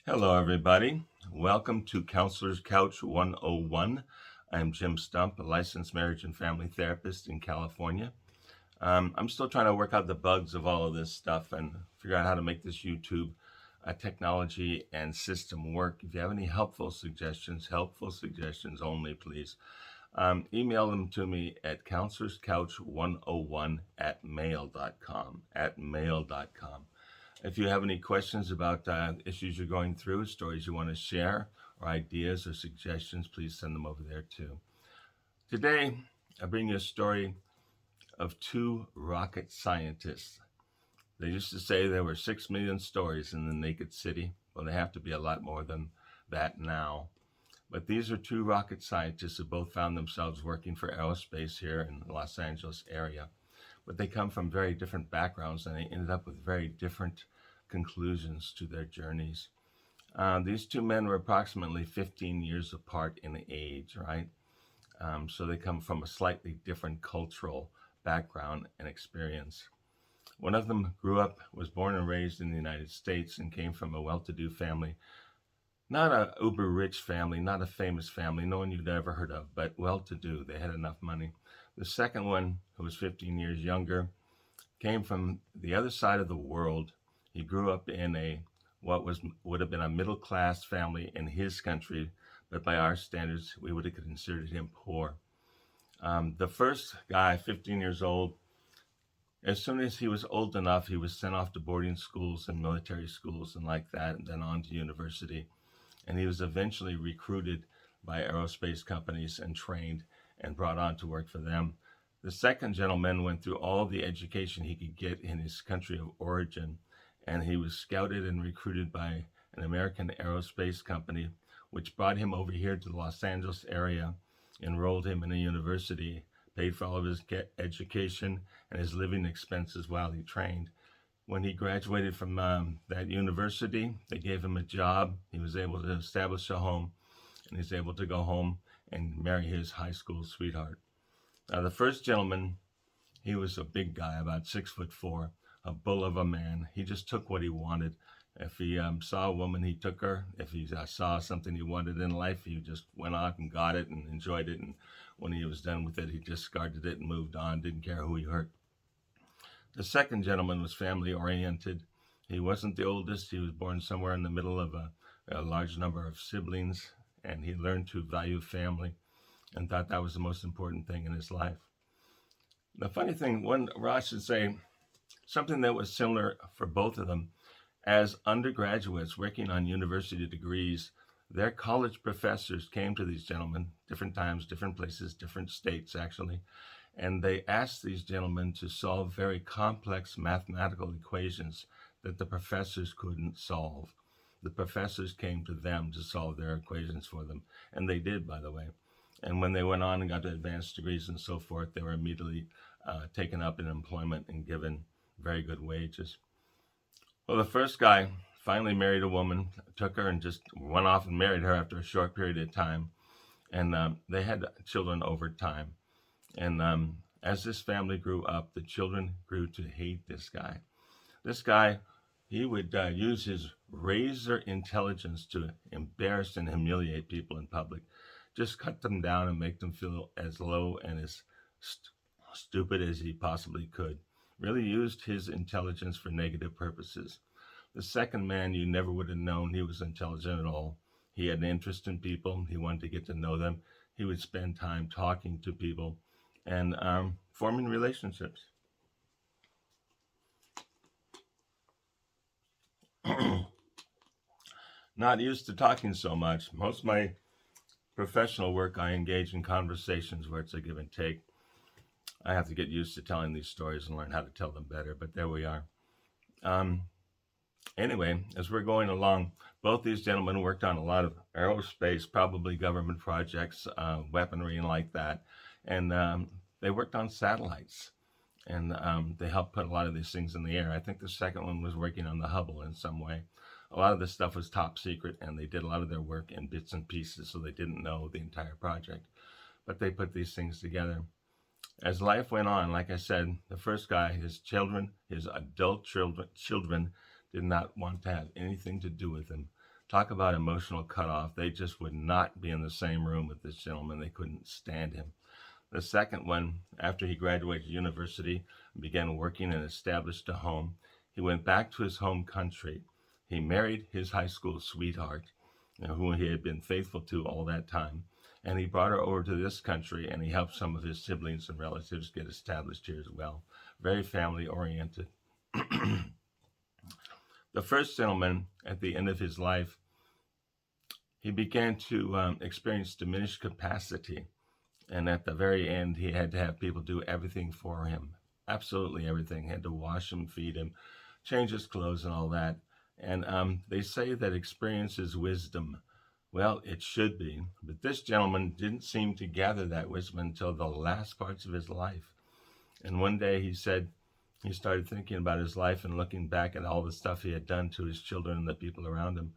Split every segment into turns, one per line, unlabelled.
Hello, everybody. Welcome to Counselor's Couch 101. I'm Jim Stump, a licensed marriage and family therapist in California. I'm still trying to work out the bugs of all of this stuff and figure out how to make this YouTube technology and system work. If you have any helpful suggestions only, please email them to me at counselorscouch101 at mail.com. If you have any questions about issues you're going through, stories you want to share, or ideas or suggestions, please send them over there too. Today, I bring you a story of two rocket scientists. They used to say there were 6 million stories in the naked city. Well, they have to be a lot more than that now. But these are two rocket scientists who both found themselves working for aerospace here in the Los Angeles area. But they come from very different backgrounds and they ended up with very different conclusions to their journeys. These two men were approximately 15 years apart in age, right? So they come from a slightly different cultural background and experience. One of them was born and raised in the United States and came from a well-to-do family. Not a uber rich family, not a famous family, no one you'd ever heard of, but well-to-do. They had enough money. The second one, who was 15 years younger, came from the other side of the world. He grew up in would have been a middle-class family in his country, but by our standards, we would have considered him poor. The first guy, 15 years old, as soon as he was old enough, he was sent off to boarding schools and military schools and like that, and then on to university. And he was eventually recruited by aerospace companies and trained and brought on to work for them. The second gentleman went through all the education he could get in his country of origin, and he was scouted and recruited by an American aerospace company, which brought him over here to the Los Angeles area, enrolled him in a university, paid for all of his education and his living expenses while he trained. When he graduated from that university, they gave him a job. He was able to establish a home, and he's able to go home and marry his high school sweetheart. Now, the first gentleman, he was a big guy, about 6'4", a bull of a man. He just took what he wanted. If he saw a woman, he took her. If he saw something he wanted in life, he just went out and got it and enjoyed it. And when he was done with it, he discarded it and moved on, didn't care who he hurt. The second gentleman was family-oriented. He wasn't the oldest. He was born somewhere in the middle of a large number of siblings, and he learned to value family and thought that was the most important thing in his life. The funny thing, Ross should say something that was similar for both of them. As undergraduates working on university degrees, their college professors came to these gentlemen, different times, different places, different states actually, and they asked these gentlemen to solve very complex mathematical equations that the professors couldn't solve. The professors came to them to solve their equations for them, and they did, by the way. And when they went on and got to advanced degrees and so forth, they were immediately taken up in employment and given very good wages. Well, the first guy finally married a woman, took her and just went off and married her after a short period of time. And they had children over time. And as this family grew up, the children grew to hate this guy. This guy, he would use his razor intelligence to embarrass and humiliate people in public, just cut them down and make them feel as low and as stupid as he possibly could. Really used his intelligence for negative purposes. The second man, you never would have known he was intelligent at all. He had an interest in people. He wanted to get to know them. He would spend time talking to people and forming relationships. Not used to talking so much. Most of my professional work, I engage in conversations where it's a give and take. I have to get used to telling these stories and learn how to tell them better, but there we are. Anyway, as we're going along, both these gentlemen worked on a lot of aerospace, probably government projects, weaponry and like that. And they worked on satellites, and they helped put a lot of these things in the air. I think the second one was working on the Hubble in some way. A lot of this stuff was top secret, and they did a lot of their work in bits and pieces, so they didn't know the entire project. But they put these things together. As life went on, like I said, the first guy, his adult children, did not want to have anything to do with him. Talk about emotional cutoff. They just would not be in the same room with this gentleman. They couldn't stand him. The second one, after he graduated university and began working and established a home, he went back to his home country. He married his high school sweetheart, who he had been faithful to all that time. And he brought her over to this country, and he helped some of his siblings and relatives get established here as well. Very family oriented. The first gentleman, at the end of his life, he began to experience diminished capacity. And at the very end, he had to have people do everything for him. Absolutely everything. He had to wash him, feed him, change his clothes, and all that. And they say that experience is wisdom. Well, it should be. But this gentleman didn't seem to gather that wisdom until the last parts of his life. And one day he said he started thinking about his life and looking back at all the stuff he had done to his children and the people around him.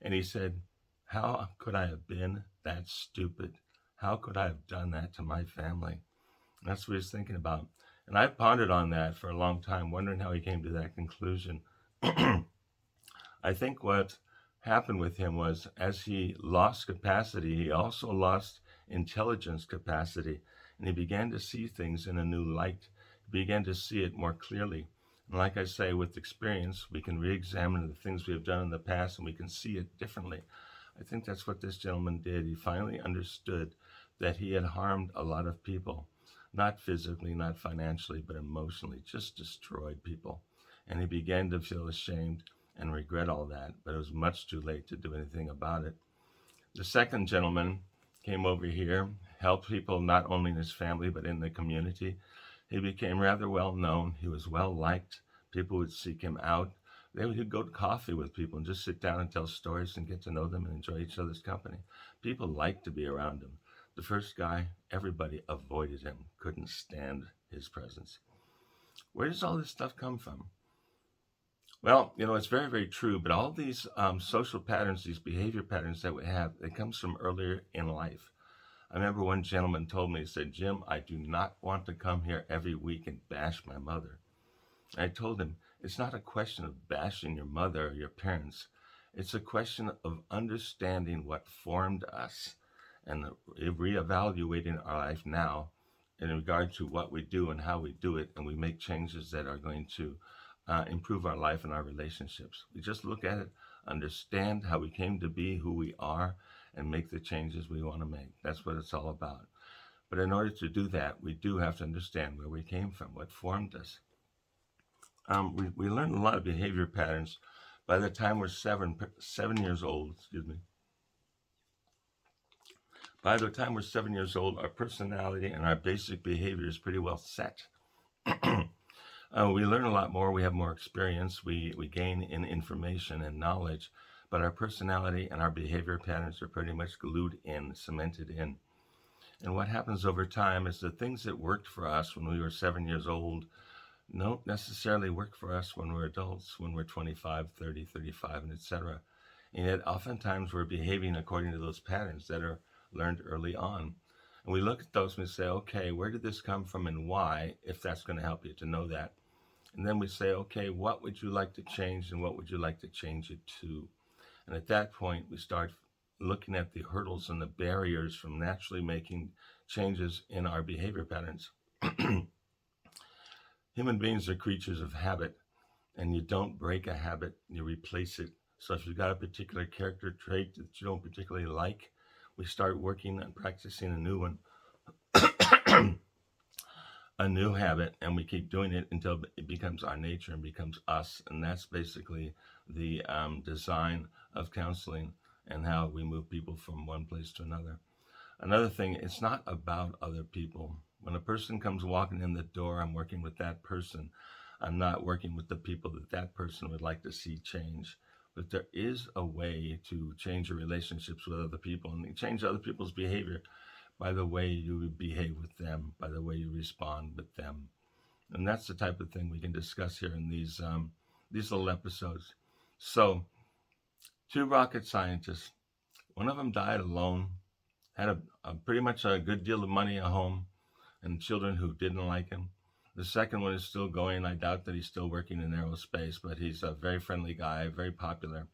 And he said, how could I have been that stupid? How could I have done that to my family? And that's what he's thinking about. And I pondered on that for a long time, wondering how he came to that conclusion. I think what happened with him was, as he lost capacity, he also lost intelligence capacity, and he began to see things in a new light. He began to see it more clearly. And like I say, with experience, we can re-examine the things we have done in the past, and we can see it differently. I think that's what this gentleman did. He finally understood that he had harmed a lot of people, not physically, not financially, but emotionally, just destroyed people. And he began to feel ashamed and regret all that, but it was much too late to do anything about it. The second gentleman came over here, helped people not only in his family, but in the community. He became rather well known. He was well liked. People would seek him out. They would go to coffee with people and just sit down and tell stories and get to know them and enjoy each other's company. People liked to be around him. The first guy, everybody avoided him, couldn't stand his presence. Where does all this stuff come from? Well, it's very, very true, but all these social patterns, these behavior patterns that we have, it comes from earlier in life. I remember one gentleman told me, he said, Jim, I do not want to come here every week and bash my mother. I told him, it's not a question of bashing your mother or your parents. It's a question of understanding what formed us and reevaluating our life now in regard to what we do and how we do it, and we make changes that are going to improve our life and our relationships. We just look at it, understand how we came to be who we are, and make the changes we want to make. That's what it's all about. But in order to do that, we do have to understand where we came from, what formed us. We learn a lot of behavior patterns by the time we're 7 years old. By the time we're 7 years old, our personality and our basic behavior is pretty well set. We learn a lot more. We have more experience. We gain in information and knowledge, but our personality and our behavior patterns are pretty much glued in, cemented in. And what happens over time is the things that worked for us when we were 7 years old don't necessarily work for us when we're adults, when we're 25, 30, 35, and etc. And yet oftentimes we're behaving according to those patterns that are learned early on. And we look at those and we say, okay, where did this come from and why, if that's going to help you to know that. And then we say, okay, what would you like to change and what would you like to change it to? And at that point, we start looking at the hurdles and the barriers from naturally making changes in our behavior patterns. Human beings are creatures of habit, and you don't break a habit, you replace it. So if you've got a particular character trait that you don't particularly like, we start working and practicing a new one, a new habit, and we keep doing it until it becomes our nature and becomes us. And that's basically the design of counseling and how we move people from one place to another. Another thing, it's not about other people. When a person comes walking in the door, I'm working with that person. I'm not working with the people that person would like to see change. But there is a way to change your relationships with other people, and change other people's behavior by the way you behave with them, by the way you respond with them. And that's the type of thing we can discuss here in these little episodes. So, 2 rocket scientists, one of them died alone, had a pretty much a good deal of money at home, and children who didn't like him. The second one is still going. I doubt that he's still working in aerospace, but he's a very friendly guy, very popular.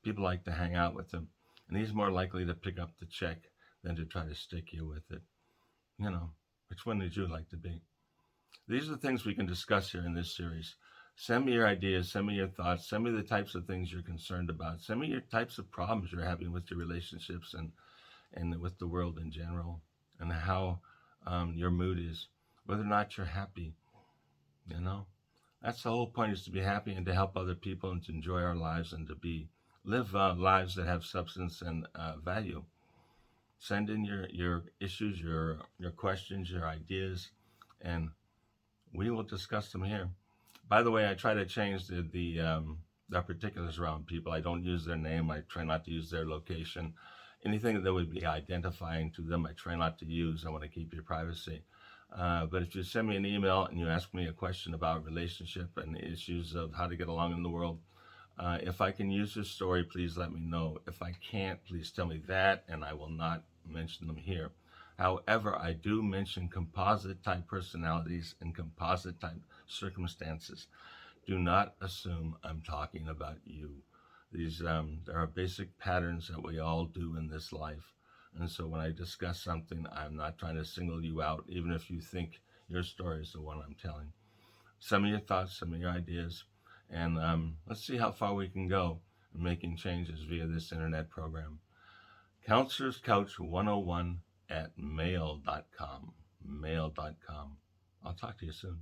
People like to hang out with him, and he's more likely to pick up the check than to try to stick you with it. You know, which one would you like to be? These are the things we can discuss here in this series. Send me your ideas, send me your thoughts, send me the types of things you're concerned about, send me your types of problems you're having with your relationships and with the world in general, and how your mood is, whether or not you're happy. You know, that's the whole point, is to be happy and to help other people and to enjoy our lives and to live lives that have substance and value. Send in your issues, your questions, your ideas, and we will discuss them here. By the way, I try to change the particulars around people. I don't use their name. I try not to use their location. Anything that would be identifying to them, I try not to use. I want to keep your privacy. But if you send me an email and you ask me a question about relationship and issues of how to get along in the world, if I can use your story, please let me know. If I can't, please tell me that, and I will not mention them here. However, I do mention composite type personalities and composite type circumstances. Do not assume I'm talking about you. There are basic patterns that we all do in this life. And so when I discuss something, I'm not trying to single you out, even if you think your story is the one I'm telling. Send me your thoughts, send me your ideas, and let's see how far we can go in making changes via this internet program. Counselors Couch 101 at mail.com. Mail.com. I'll talk to you soon.